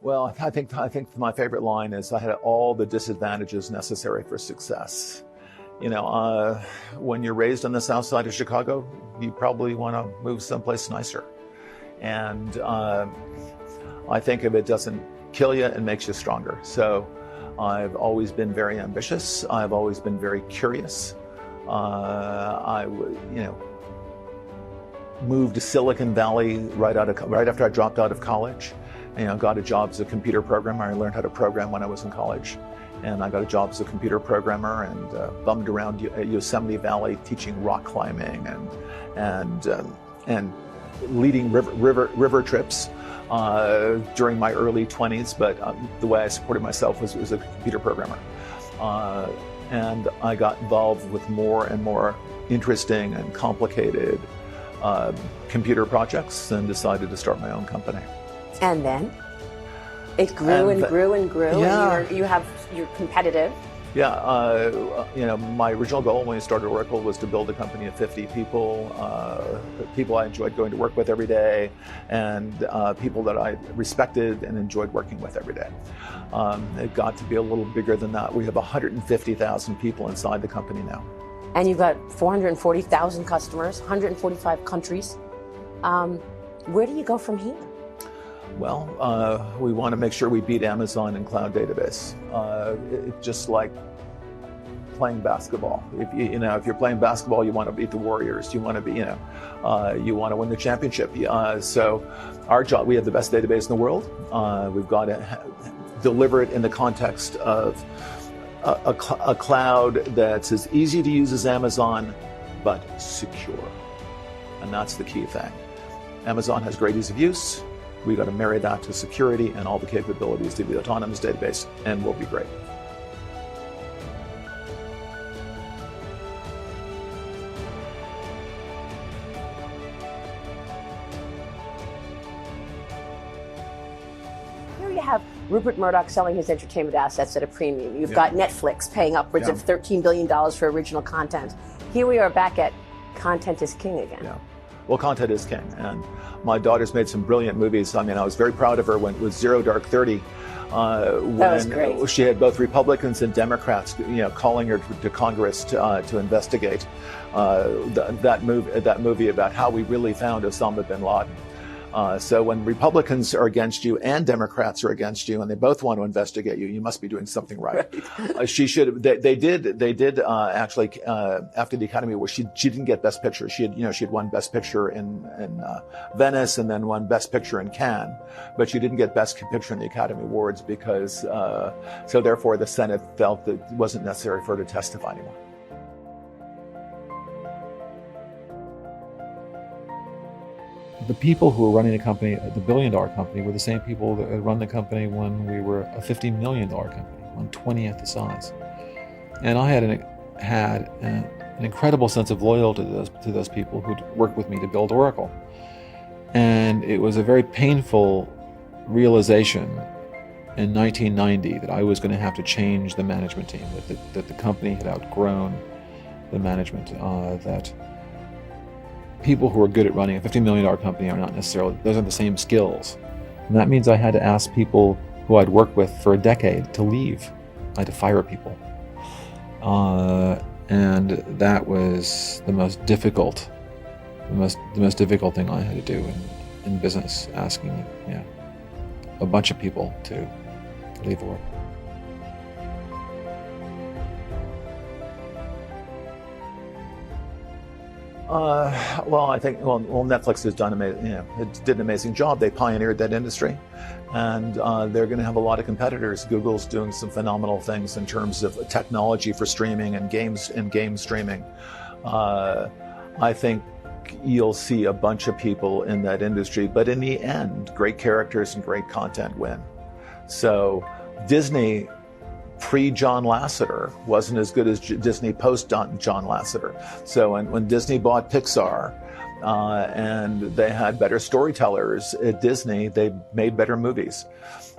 Well, I think my favorite line is I had all the disadvantages necessary for success. When you're raised on the south side of Chicago, you probably want to move someplace nicer. And I think if it doesn't kill you, it makes you stronger. So I've always been very ambitious. I've always been very curious. Moved to Silicon Valley right after I dropped out of college. Got a job as a computer programmer. I learned how to program when I was in college. And I got a job as a computer programmer and bummed around Yosemite Valley teaching rock climbing and leading river trips during my early 20s. But the way I supported myself was as a computer programmer. And I got involved with more and more interesting and complicated computer projects and decided to start my own company. And then it grew and grew and grew. Yeah. And you're competitive. Yeah. My original goal when I started Oracle was to build a company of 50 people, people I enjoyed going to work with every day, and people that I respected and enjoyed working with every day. It got to be a little bigger than that. We have 150,000 people inside the company now. And you've got 440,000 customers, 145 countries. Where do you go from here? Well, we want to make sure we beat Amazon in cloud database. It's just like playing basketball. If you're playing basketball, you want to beat the Warriors. You want to you want to win the championship. So our job, we have the best database in the world. We've got to deliver it in the context of a cloud that's as easy to use as Amazon, but secure. And that's the key thing. Amazon has great ease of use. We've got to marry that to security and all the capabilities to be the autonomous database, and we'll be great. Here you have Rupert Murdoch selling his entertainment assets at a premium. You've got Netflix paying upwards of $13 billion for original content. Here we are back at content is king again. Yeah. Well, content is king, and my daughter's made some brilliant movies. I mean, I was very proud of her when it was Zero Dark 30. That was great. She had both Republicans and Democrats, calling her to Congress to investigate that movie about how we really found Osama bin Laden. So when Republicans are against you and Democrats are against you, and they both want to investigate you, you must be doing something right. She should. They did actually after the Academy Award. She didn't get Best Picture. She had won Best Picture in Venice and then won Best Picture in Cannes, but she didn't get Best Picture in the Academy Awards because so therefore the Senate felt that it wasn't necessary for her to testify anymore. The people who were running the company, the billion-dollar company, were the same people that run the company when we were a $50 million company, 1/20th the size. And I had an incredible sense of loyalty to those people who'd worked with me to build Oracle. And it was a very painful realization in 1990 that I was going to have to change the management team, that the company had outgrown the management, that people who are good at running a $50 million company are not necessarily, those are the same skills. And that means I had to ask people who I'd worked with for a decade to leave. I had to fire people. And that was the most difficult thing I had to do in business, asking a bunch of people to leave work. I think Netflix has done it did an amazing job. They pioneered that industry, and they're going to have a lot of competitors. Google's doing some phenomenal things in terms of technology for streaming and game streaming. I think you'll see a bunch of people in that industry, but in the end, great characters and great content win. So Disney pre-John Lasseter wasn't as good as Disney post-John Lasseter. So when Disney bought Pixar and they had better storytellers at Disney, they made better movies.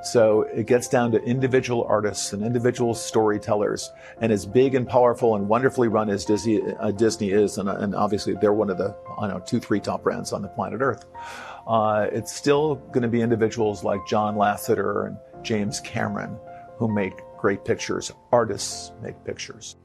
So it gets down to individual artists and individual storytellers. And as big and powerful and wonderfully run as Disney is, and obviously they're one of the 2-3 top brands on the planet Earth, It's still going to be individuals like John Lasseter and James Cameron who make great pictures. Artists make pictures.